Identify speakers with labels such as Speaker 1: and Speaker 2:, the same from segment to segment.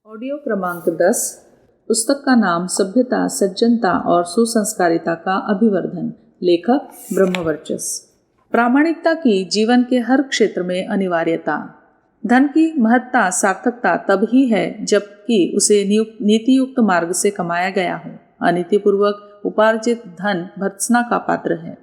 Speaker 1: Audio क्रमांक 10। पुस्तक का नाम सभ्यता, सज्जनता और सुसंस्कारिता का अभिवर्धन। लेखक ब्रह्मवर्चस्व। प्रामाणिकता की जीवन के हर क्षेत्र में अनिवार्यता। धन की महत्ता, सार्थकता तब ही है जबकि उसे नीतियुक्त मार्ग से कमाया गया हो। अनीतिपूर्वक उपार्जित धन भर्त्सना का पात्र है।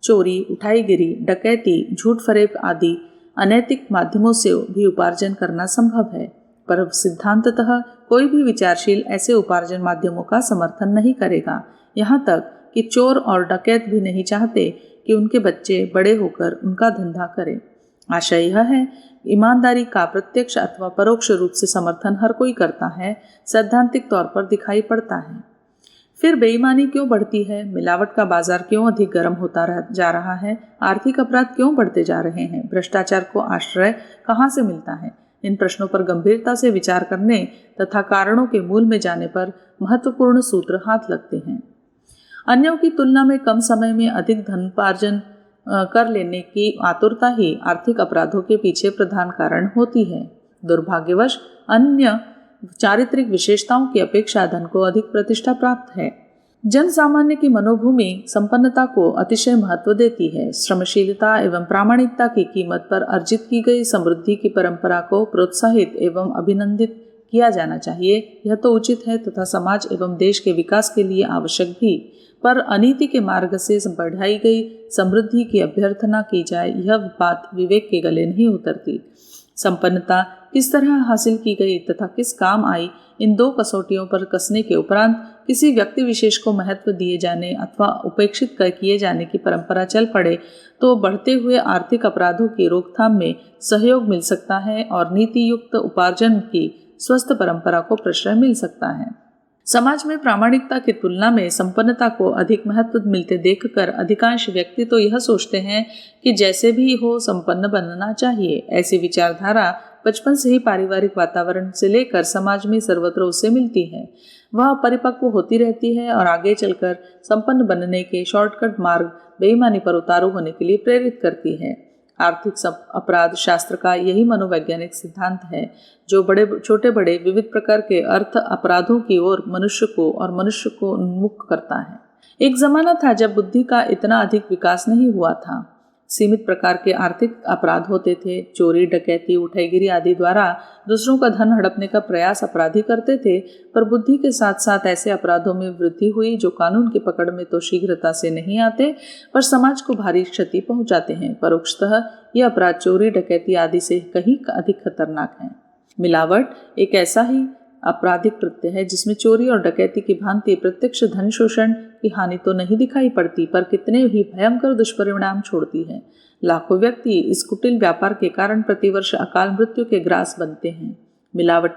Speaker 1: चोरी, उठाईगिरी, डकैती, झूठ फरेब आदि अनैतिक माध्यमों से भी उपार्जन करना संभव है, पर सिद्धांततः कोई भी विचारशील ऐसे उपार्जन माध्यमों का समर्थन नहीं करेगा। यहाँ तक कि चोर और डकैत भी नहीं चाहते कि उनके बच्चे बड़े होकर उनका धंधा करें। आशय यह है, ईमानदारी का प्रत्यक्ष अथवा परोक्ष रूप से समर्थन हर कोई करता है, सैद्धांतिक तौर पर दिखाई पड़ता है। फिर बेईमानी क्यों बढ़ती है? मिलावट का बाजार क्यों अधिक गर्म होता जा रहा है? आर्थिक अपराध क्यों बढ़ते जा रहे हैं? भ्रष्टाचार को आश्रय कहाँ से मिलता है? इन प्रश्नों पर गंभीरता से विचार करने तथा कारणों के मूल में जाने पर महत्वपूर्ण सूत्र हाथ लगते हैं। अन्यों की तुलना में कम समय में अधिक धनोपार्जन कर लेने की आतुरता ही आर्थिक अपराधों के पीछे प्रधान कारण होती है। दुर्भाग्यवश अन्य चारित्रिक विशेषताओं की अपेक्षा धन को अधिक प्रतिष्ठा प्राप्त है। जन सामान्य की मनोभूमि संपन्नता को अतिशय महत्व देती है। श्रमशीलता एवं प्रामाणिकता की कीमत पर अर्जित की गई समृद्धि की परंपरा को प्रोत्साहित एवं अभिनंदित किया जाना चाहिए। यह तो उचित है तथा समाज एवं देश के विकास के लिए आवश्यक भी, पर अनीति के मार्ग से बढ़ाई गई समृद्धि की अभ्यर्थना की जाए, यह बात विवेक के गले नहीं उतरती। संपन्नता किस तरह हासिल की गई तथा किस काम आई, इन दो कसौटियों पर कसने के उपरांत किसी व्यक्ति विशेष को महत्व दिए जाने अथवा उपेक्षित किए जाने की परंपरा चल पड़े तो बढ़ते हुए आर्थिक अपराधों की रोकथाम में सहयोग मिल सकता है और नीति युक्त उपार्जन की स्वस्थ परंपरा को प्रश्रय मिल सकता है। समाज में प्रामाणिकता की तुलना में संपन्नता को अधिक महत्व मिलते देखकर अधिकांश व्यक्ति तो यह सोचते हैं कि जैसे भी हो संपन्न बनना चाहिए। ऐसी विचारधारा बचपन से ही पारिवारिक वातावरण से लेकर समाज में सर्वत्र उसे मिलती है। वह परिपक्व होती रहती है और आगे चलकर संपन्न बनने के शॉर्टकट मार्ग बेईमानी पर उतारू होने के लिए प्रेरित करती है। आर्थिक अपराध शास्त्र का यही मनोवैज्ञानिक सिद्धांत है, जो छोटे बड़े विविध प्रकार के अर्थ अपराधों की ओर मनुष्य को उन्मुख करता है। एक जमाना था जब बुद्धि का इतना अधिक विकास नहीं हुआ था। सीमित प्रकार के आर्थिक अपराध होते थे। चोरी, डकैती, उठाईगिरी आदि द्वारा दूसरों का धन हड़पने का प्रयास अपराधी करते थे, पर बुद्धि के साथ साथ ऐसे अपराधों में वृद्धि हुई जो कानून की पकड़ में तो शीघ्रता से नहीं आते, पर समाज को भारी क्षति पहुंचाते हैं। परोक्षतः ये अपराध चोरी, डकैती आदि से कहीं अधिक खतरनाक है। मिलावट एक ऐसा ही आपराधिक कृत्य है जिसमें चोरी और डकैती की भांति प्रत्यक्ष धन शोषण की हानि तो नहीं दिखाई पड़ती, पर कितने ही भयंकर दुष्परिणाम छोड़ती है। लाखों व्यक्ति इस कुटिल व्यापार के कारण प्रतिवर्ष अकाल मृत्यु के ग्रास बनते हैं। मिलावट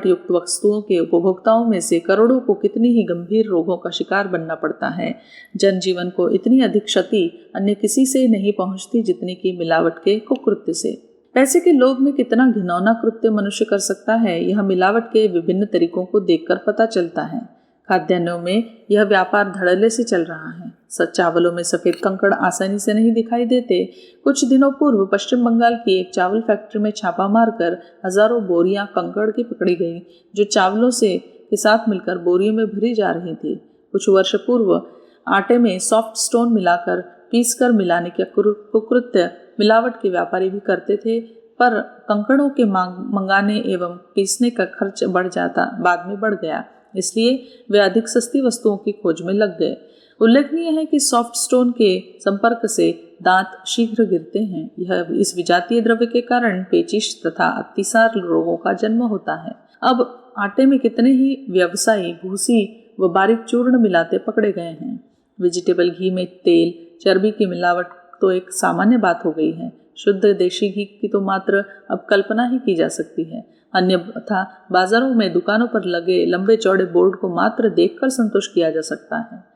Speaker 1: युक्त वस्तुओं के उपभोक्ताओं में से करोड़ों को कितनी ही गंभीर रोगों का शिकार बनना पड़ता है। जनजीवन को इतनी अधिक क्षति अन्य किसी से नहीं पहुंचती जितनी की मिलावट के कुकृत्य से। पैसे के लोभ में कितना घिनौना कृत्य मनुष्य कर सकता है, यह मिलावट के विभिन्न तरीकों को देखकर पता चलता है। खाद्यान्नों में यह व्यापार धड़ल्ले से चल रहा है। चावलों में सफेद कंकड़ आसानी से नहीं दिखाई देते। कुछ दिनों पूर्व पश्चिम बंगाल की एक चावल फैक्ट्री में छापा मारकर हजारों बोरियां कंकड़ की पकड़ी गई, जो चावलों के साथ मिलकर बोरियों में भरी जा रही थी। कुछ वर्ष पूर्व आटे में सॉफ्ट स्टोन मिलाकर पीसकर मिलाने के कुकृत्य मिलावट के व्यापारी भी करते थे, पर कंकड़ों के मंगाने एवं पीसने का खर्च बाद में बढ़ गया, इसलिए वे अधिक सस्ती वस्तुओं की खोज में लग गए। उल्लेखनीय है कि सॉफ्ट स्टोन के संपर्क से दांत शीघ्र गिरते हैं। इस विजातीय द्रव्य के कारण पेचिश तथा अतिसार रोगों का जन्म होता है। अब आटे में कितने ही व्यवसायी भूसी व बारीक चूर्ण मिलाते पकड़े गए हैं। वेजिटेबल घी में तेल, चर्बी की मिलावट तो एक सामान्य बात हो गई है। शुद्ध देशी घी की तो मात्र अब कल्पना ही की जा सकती है। अन्यथा बाजारों में दुकानों पर लगे लंबे चौड़े बोर्ड को मात्र देखकर संतोष किया जा सकता है।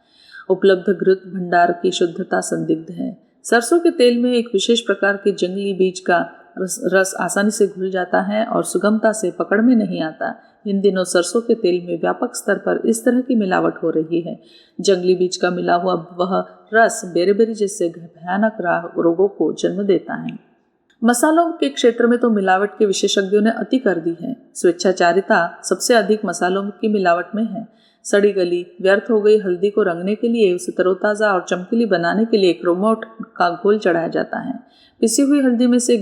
Speaker 1: उपलब्ध घृत भंडार की शुद्धता संदिग्ध है। सरसों के तेल में एक विशेष प्रकार के जंगली बीज का रस आसानी से घुल जाता है और सुगमता से पकड़ में नहीं आता। इन दिनों सरसों के तेल में व्यापक स्तर पर इस तरह की मिलावट हो रही है। जंगली बीज का मिला हुआ वह रस बेरेबेरी जैसे भयानक रोगों को जन्म देता है। मसालों के क्षेत्र में तो मिलावट के विशेषज्ञों ने अति कर दी है। स्वेच्छाचारिता सबसे अधिक मसालों की मिलावट में है। सड़ी गली व्यर्थ हो गई हल्दी को रंगने के लिए, उसे तरोताज़ा और चमकीली बनाने के लिए क्रोमोट का घोल चढ़ाया जाता है। पिसी हुई हल्दी में से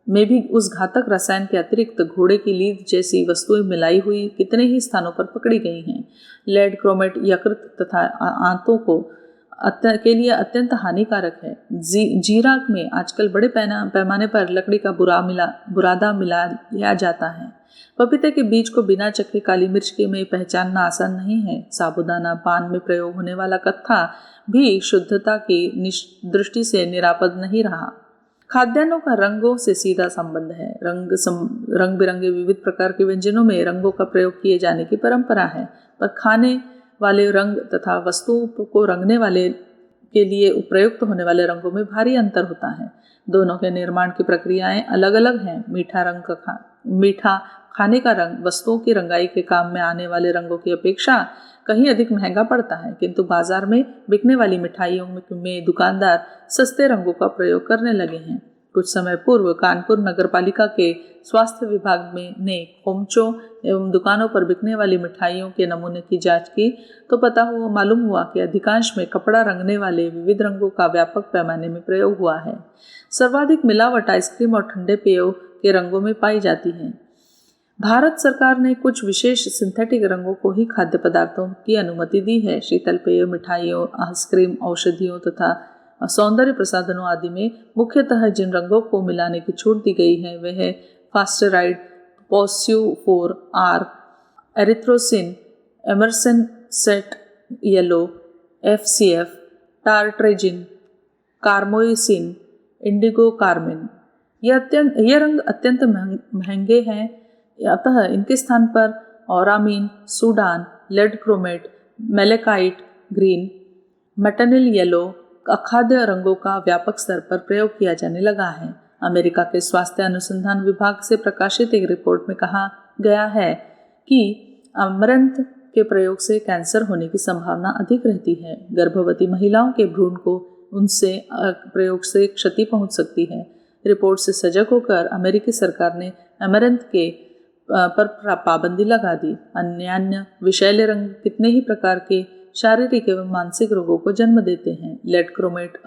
Speaker 1: भी उस घातक रसायन के अतिरिक्त घोड़े की लीद जैसी वस्तुएं मिलाई हुई कितने ही स्थानों पर पकड़ी गई हैं। लेड, क्रोमेट, यकृत तथा आंतों के लिए अत्यंत हानिकारक है। जीरा में आजकल बड़े पैमाने पर लकड़ी का बुरादा मिला लिया जाता है। पपीते के बीज को बिना चखे काली मिर्च के में पहचानना आसान नहीं है। साबूदाना पान में प्रयोग होने वाला कत्था भी शुद्धता की दृष्टि से निरापद नहीं रहा। खाद्यान्नों का रंगों से सीधा संबंध है। रंग बिरंगे विविध प्रकार के व्यंजनों में रंगों का प्रयोग किए जाने की परंपरा है, पर खाने वाले रंग तथा वस्तुओं को रंगने वाले के लिए उपयुक्त होने वाले रंगों में भारी अंतर होता है। दोनों के निर्माण की प्रक्रियाएं अलग अलग हैं। मीठा खाने का रंग वस्तुओं की रंगाई के काम में आने वाले रंगों की अपेक्षा कहीं अधिक महंगा पड़ता है, किंतु बाजार में बिकने वाली मिठाइयों में दुकानदार सस्ते रंगों का प्रयोग करने लगे हैं। कुछ समय पूर्व कानपुर नगर पालिका के स्वास्थ्य विभाग ने खोमचों एवं दुकानों पर बिकने वाली मिठाइयों के नमूने की जांच की तो मालूम हुआ कि अधिकांश में कपड़ा रंगने वाले विविध रंगों का व्यापक पैमाने में प्रयोग हुआ है। सर्वाधिक मिलावट आइसक्रीम और ठंडे पेयों के रंगों में पाई जाती है। भारत सरकार ने कुछ विशेष सिंथेटिक रंगों को ही खाद्य पदार्थों की अनुमति दी है। शीतल पेय, मिठाइयों, आइसक्रीम, औषधियों तथा सौंदर्य प्रसाधनों आदि में मुख्यतः जिन रंगों को मिलाने की छूट दी गई है वे है फास्टेराइड, पोस्यूफोर आर, एरिथ्रोसिन, एमरसन सेट yellow, FCF, tartrazine, carmoisine, indigo carmine. ये रंग अत्यंत महंगे हैं, अतः इनके स्थान पर auramine, Sudan, lead chromate, malachite green, metanil yellow अखाद्य रंगों का व्यापक स्तर पर प्रयोग किया जाने लगा है। अमेरिका के स्वास्थ्य अनुसंधान विभाग से प्रकाशित एक रिपोर्ट में कहा गया है कि अमरंथ के प्रयोग से कैंसर होने की संभावना अधिक रहती है। गर्भवती महिलाओं के भ्रूण को उनसे प्रयोग से क्षति पहुंच सकती है। रिपोर्ट से सजग होकर अमेरिकी सरकार ने अमरंथ के पर पाबंदी लगा दी। अन्य विषैले रंग कितने ही प्रकार के शारीरिक एवं मानसिक रोगों को जन्म देते हैं। लेड क्रोमेट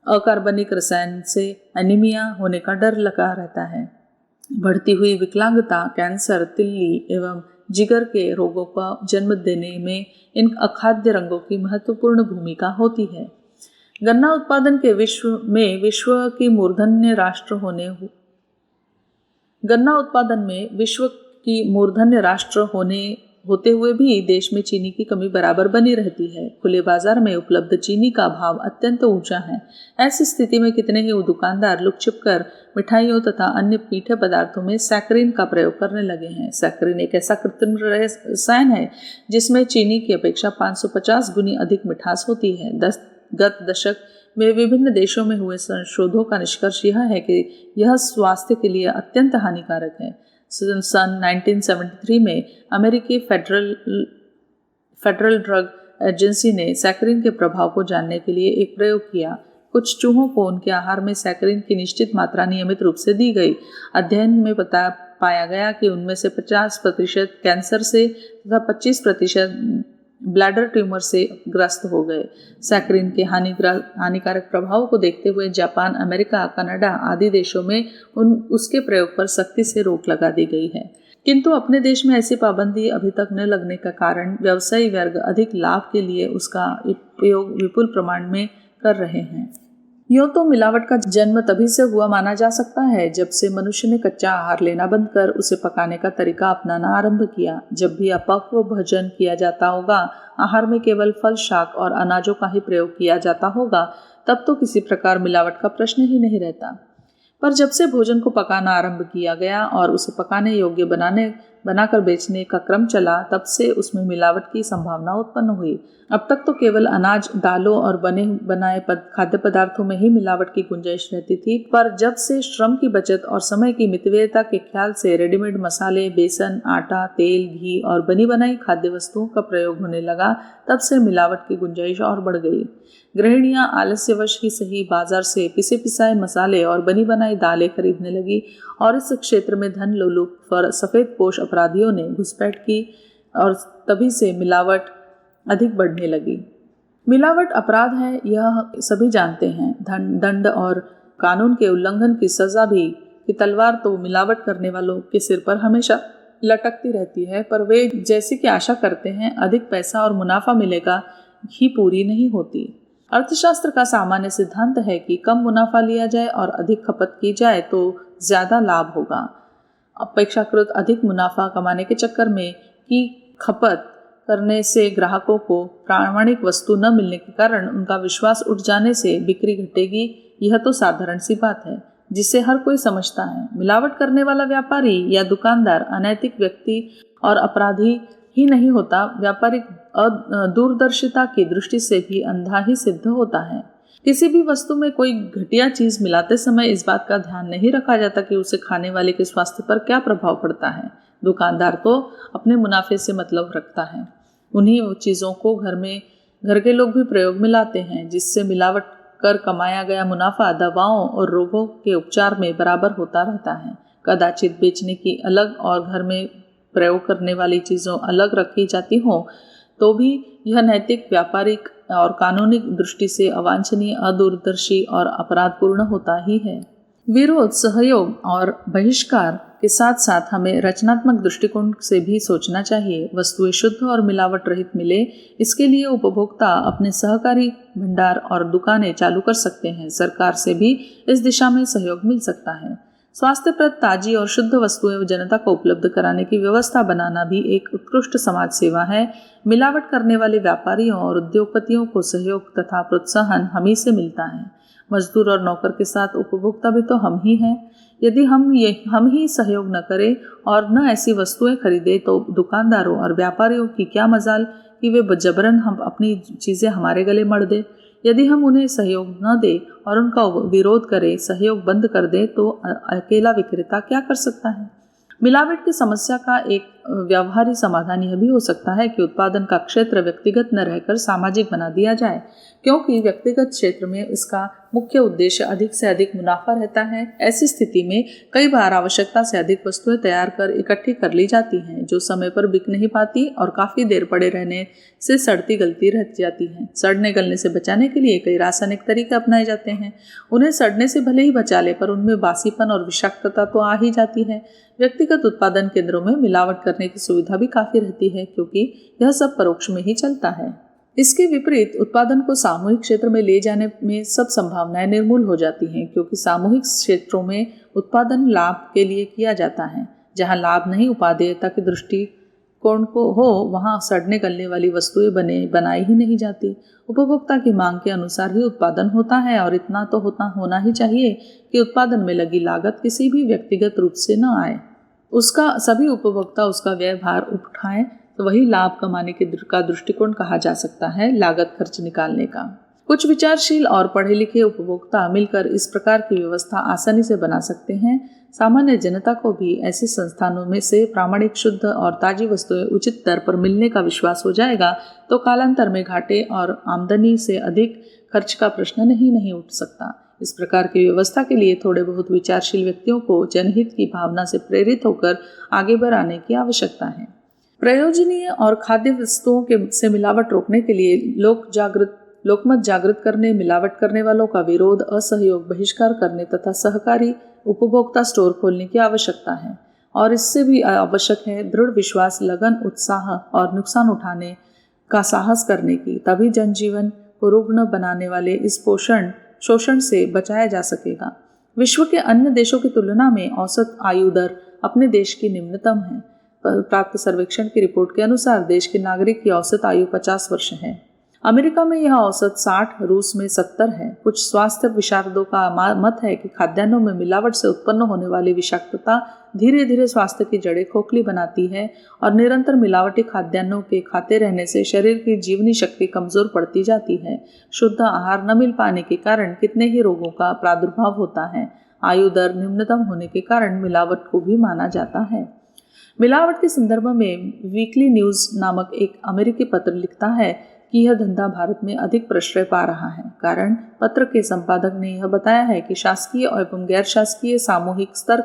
Speaker 1: अकार्बनिक रसायन से एनीमिया होने का डर लगा रहता है। बढ़ती हुई विकलांगता, कैंसर, तिल्ली एवं जिगर के रोगों का जन्म देने में इन अखाद्य रंगों की महत्वपूर्ण भूमिका होती है। गन्ना उत्पादन के विश्व की मूर्धन्य राष्ट्र होते हुए भी देश में चीनी की कमी बराबर बनी रहती है। खुले बाजार में उपलब्ध चीनी का भाव अत्यंत ऊंचा है। ऐसी स्थिति में कितने ही दुकानदार लुक छिप कर मिठाइयों तथा अन्य मीठे पदार्थों में सैकरीन का प्रयोग करने लगे हैं। सैकरीन एक ऐसा कृत्रिम रसायन है जिसमें चीनी की अपेक्षा 550 गुनी अधिक मिठास होती है। गत दशक में विभिन्न देशों में हुए संशोधों का निष्कर्ष यह है कि यह स्वास्थ्य के लिए अत्यंत हानिकारक है। सन 1973 में अमेरिकी फेडरल ड्रग एजेंसी ने सैकरीन के प्रभाव को जानने के लिए एक प्रयोग किया। कुछ चूहों को उनके आहार में सैकरीन की निश्चित मात्रा नियमित रूप से दी गई। अध्ययन में पाया गया कि उनमें से 50% कैंसर से तथा 25% ब्लैडर ट्यूमर से ग्रस्त हो गए। सैकरीन के हानिकारक प्रभाव को देखते हुए जापान, अमेरिका, कनाडा आदि देशों में उसके प्रयोग पर सख्ती से रोक लगा दी गई है, किंतु अपने देश में ऐसी पाबंदी अभी तक न लगने का कारण व्यवसायी वर्ग अधिक लाभ के लिए उसका उपयोग विपुल प्रमाण में कर रहे हैं। यूं तो मिलावट का जन्म तभी से हुआ माना जा सकता है जब से मनुष्य ने कच्चा आहार लेना बंद कर उसे पकाने का तरीका अपनाना आरंभ किया। जब भी अपक्व भोजन किया जाता होगा, आहार में केवल फल, शाक और अनाजों का ही प्रयोग किया जाता होगा, तब तो किसी प्रकार मिलावट का प्रश्न ही नहीं रहता। पर जब से भोजन को पकाना आरंभ किया गया और उसे पकाने योग्य बनाने बनाकर बेचने का क्रम चला, तब से उसमें मिलावट की संभावना उत्पन्न हुई। अब तक तो केवल अनाज, दालों और बने बनाए खाद्य पदार्थों में ही मिलावट की गुंजाइश रहती थी, पर जब से श्रम की बचत और समय की मितव्ययता के ख्याल से रेडीमेड मसाले, बेसन, आटा, तेल, घी और बनी बनाई खाद्य वस्तुओं का प्रयोग होने लगा, तब से मिलावट की गुंजाइश और बढ़ गई। गृहिणियां आलस्यवश ही सही बाजार से पिसे पिसाए मसाले और बनी बनाई दालें खरीदने लगी और इस क्षेत्र में धन लोलुप पर सफेद पोश अपराधियों ने घुसपैठ की और तभी से मिलावट अधिक बढ़ने लगी। मिलावट अपराध है, यह सभी जानते हैं। दंड और कानून के उल्लंघन की सजा भी की तलवार तो मिलावट करने वालों के सिर पर हमेशा लटकती रहती है, पर वे जैसे कि आशा करते हैं अधिक पैसा और मुनाफा मिलेगा ही पूरी नहीं होती। अर्थशास्त्र का सामान्य सिद्धांत है कि कम मुनाफा लिया जाए और अधिक खपत की जाए तो ज्यादा लाभ होगा। अपेक्षाकृत अधिक मुनाफा कमाने के चक्कर में की खपत करने से ग्राहकों को प्रामाणिक वस्तु न मिलने के कारण उनका विश्वास उठ जाने से बिक्री घटेगी। यह तो साधारण सी बात है जिसे हर कोई समझता है। मिलावट करने वाला व्यापारी या दुकानदार अनैतिक व्यक्ति और अपराधी ही नहीं होता, व्यापारिक दूरदर्शिता की दृष्टि से भी अंधा ही सिद्ध होता है। किसी भी वस्तु में कोई घटिया चीज मिलाते समय इस बात का ध्यान नहीं रखा जाता कि उसे खाने वाले के स्वास्थ्य पर क्या प्रभाव पड़ता है। दुकानदार तो अपने मुनाफे से मतलब रखता है। उन्हीं चीजों को घर के लोग भी प्रयोग में लाते हैं, जिससे मिलावट कर कमाया गया मुनाफा दवाओं और रोगों के उपचार में बराबर होता रहता है। कदाचित बेचने की अलग और घर में प्रयोग करने वाली चीज़ों अलग रखी जाती हों तो भी यह नैतिक, व्यापारिक और कानूनी दृष्टि से अवांछनीय, अदूरदर्शी और अपराधपूर्ण होता ही है। विरोध, सहयोग और बहिष्कार के साथ साथ हमें रचनात्मक दृष्टिकोण से भी सोचना चाहिए। वस्तुएं शुद्ध और मिलावट रहित मिले, इसके लिए उपभोक्ता अपने सहकारी भंडार और दुकानें चालू कर सकते हैं। सरकार से भी इस दिशा में सहयोग मिल सकता है। स्वास्थ्यप्रद, ताजी और शुद्ध वस्तुएं जनता को उपलब्ध कराने की व्यवस्था बनाना भी एक उत्कृष्ट समाज सेवा है। मिलावट करने वाले व्यापारियों और उद्योगपतियों को सहयोग तथा प्रोत्साहन हम ही से मिलता है। मजदूर और नौकर के साथ उपभोक्ता भी तो हम ही हैं। यदि हम ही सहयोग न करें और न ऐसी वस्तुएं खरीदें तो दुकानदारों और व्यापारियों की क्या मजाल कि वे जबरन हम अपनी चीज़ें हमारे गले मढ़ दें। यदि हम उन्हें सहयोग न दें और उनका विरोध करें, सहयोग बंद कर दें, तो अकेला विक्रेता क्या कर सकता है। मिलावट की समस्या का एक व्यवहारिक समाधान यह भी हो सकता है कि उत्पादन का क्षेत्र व्यक्तिगत न रहकर सामाजिक बना दिया जाए, क्योंकि व्यक्तिगत क्षेत्र में इसका मुख्य उद्देश्य अधिक से अधिक मुनाफा रहता है। ऐसी स्थिति में कई बार आवश्यकता से अधिक वस्तुएं तैयार कर इकट्ठी कर ली जाती हैं, जो समय पर बिक नहीं पाती और काफी देर पड़े रहने से सड़ती गलती रह जाती हैं। सड़ने गलने से बचाने के लिए कई रासायनिक तरीके अपनाए जाते हैं। उन्हें सड़ने से भले ही बचा ले, पर उनमें बासीपन और विषाक्तता तो आ ही जाती है। व्यक्तिगत उत्पादन केंद्रों में मिलावट करने की सुविधा भी काफी रहती है, क्योंकि यह सब परोक्ष में ही चलता है। इसके विपरीत उत्पादन को सामूहिक क्षेत्र में ले जाने में सब संभावनाएं निर्मूल हो जाती हैं, क्योंकि सामूहिक क्षेत्रों में उत्पादन लाभ के लिए किया जाता है। जहां लाभ नहीं उपादेयता की दृष्टिकोण को हो, वहां सड़ने गलने वाली वस्तुएं बनाई ही नहीं जाती। उपभोक्ता की मांग के अनुसार ही उत्पादन होता है और इतना तो होना ही चाहिए कि उत्पादन में लगी लागत किसी भी व्यक्तिगत रूप से न आए। उसका सभी उपभोक्ता उसका व्यय भार उठाएं, तो वही लाभ कमाने का दृष्टिकोण कहा जा सकता है, लागत खर्च निकालने का। कुछ विचारशील और पढ़े लिखे उपभोक्ता मिलकर इस प्रकार की व्यवस्था आसानी से बना सकते हैं। सामान्य जनता को भी ऐसे संस्थानों में से प्रामाणिक, शुद्ध और ताजी वस्तुएं उचित दर पर मिलने का विश्वास हो जाएगा तो कालांतर में घाटे और आमदनी से अधिक खर्च का प्रश्न नहीं उठ सकता। इस प्रकार की व्यवस्था के लिए थोड़े बहुत विचारशील व्यक्तियों को जनहित की भावना से प्रेरित होकर आगे बढ़ाने की आवश्यकता है। प्रयोजनीय और खाद्य वस्तुओं से मिलावट रोकने के लिए लोकमत जागृत करने, मिलावट करने वालों का विरोध, असहयोग, बहिष्कार करने तथा सहकारी उपभोक्ता स्टोर खोलने की आवश्यकता है। और इससे भी आवश्यक है दृढ़ विश्वास, लगन, उत्साह और नुकसान उठाने का साहस करने की। तभी जनजीवन को रुग्ण बनाने वाले इस शोषण से बचाया जा सकेगा। विश्व के अन्य देशों की तुलना में औसत आयु दर अपने देश की निम्नतम है। प्राप्त सर्वेक्षण की रिपोर्ट के अनुसार देश के नागरिक की औसत आयु 50 वर्ष है। अमेरिका में यह औसत 60, रूस में 70 है। कुछ स्वास्थ्य विशारदों का मत है कि खाद्यान्नों में मिलावट से उत्पन्न होने वाली विषाक्तता धीरे धीरे स्वास्थ्य की जड़ें खोखली बनाती है और निरंतर मिलावटी खाद्यान्नों के खाते रहने से शरीर की जीवनी शक्ति कमजोर पड़ती जाती है। शुद्ध आहार न मिल पाने के कारण कितने ही रोगों का प्रादुर्भाव होता है। आयु दर न्यूनतम होने के कारण मिलावट को भी माना जाता है। मिलावट के संदर्भ में वीकली न्यूज नामक एक अमेरिकी पत्र लिखता है कि यह धंधा भारत में अधिक प्रश्रय पा रहा है। कारण पत्र के संपादक ने यह बताया है कि शासकीय एवं गैर शासकीय सामूहिक स्तर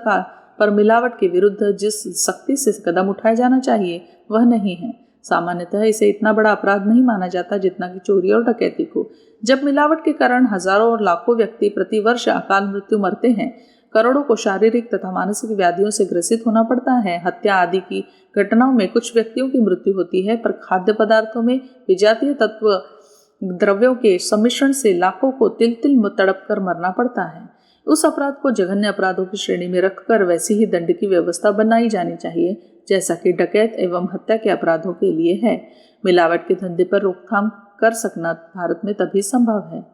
Speaker 1: पर मिलावट के विरुद्ध जिस सख्ती से कदम उठाया जाना चाहिए वह नहीं है। सामान्यतः इसे इतना बड़ा अपराध नहीं माना जाता जितना कि चोरी और डकैती को। जब मिलावट के कारण हजारों और लाखों व्यक्ति प्रति वर्ष अकाल मृत्यु मरते हैं, करोड़ों को शारीरिक तथा मानसिक व्याधियों से ग्रसित होना पड़ता है, हत्या आदि की घटनाओं में कुछ व्यक्तियों की मृत्यु होती है, पर खाद्य पदार्थों में विजातीय तत्व द्रव्यों के सम्मिश्रण से लाखों को तिल तिल तड़प कर मरना पड़ता है। उस अपराध को जघन्य अपराधों की श्रेणी में रखकर वैसी ही दंड की व्यवस्था बनाई जानी चाहिए जैसा कि डकैत एवं हत्या के अपराधों के लिए है। मिलावट के धंधे पर रोकथाम कर सकना भारत में तभी संभव है।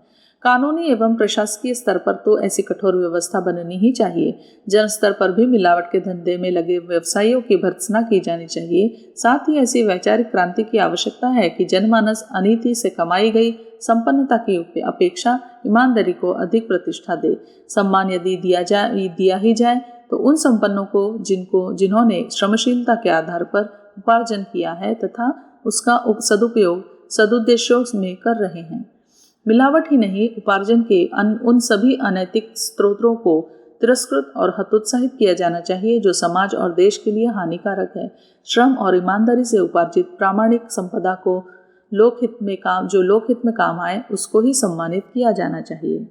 Speaker 1: कानूनी एवं प्रशासकीय स्तर पर तो ऐसी कठोर व्यवस्था बननी ही चाहिए। जन स्तर पर भी मिलावट के धंधे में लगे व्यवसायियों की भर्त्सना की जानी चाहिए। साथ ही ऐसी वैचारिक क्रांति की आवश्यकता है कि जनमानस अनीति से कमाई गई संपन्नता की अपेक्षा ईमानदारी को अधिक प्रतिष्ठा दे। सम्मान यदि दिया ही जाए तो उन संपन्नों को जिन्होंने श्रमशीलता के आधार पर उपार्जन किया है तथा उसका सदुपयोग सदुद्देश्यों में कर रहे हैं। मिलावट ही नहीं, उपार्जन के उन सभी अनैतिक स्रोतों को तिरस्कृत और हतोत्साहित किया जाना चाहिए जो समाज और देश के लिए हानिकारक है। श्रम और ईमानदारी से उपार्जित प्रामाणिक संपदा को लोकहित में काम आए उसको ही सम्मानित किया जाना चाहिए।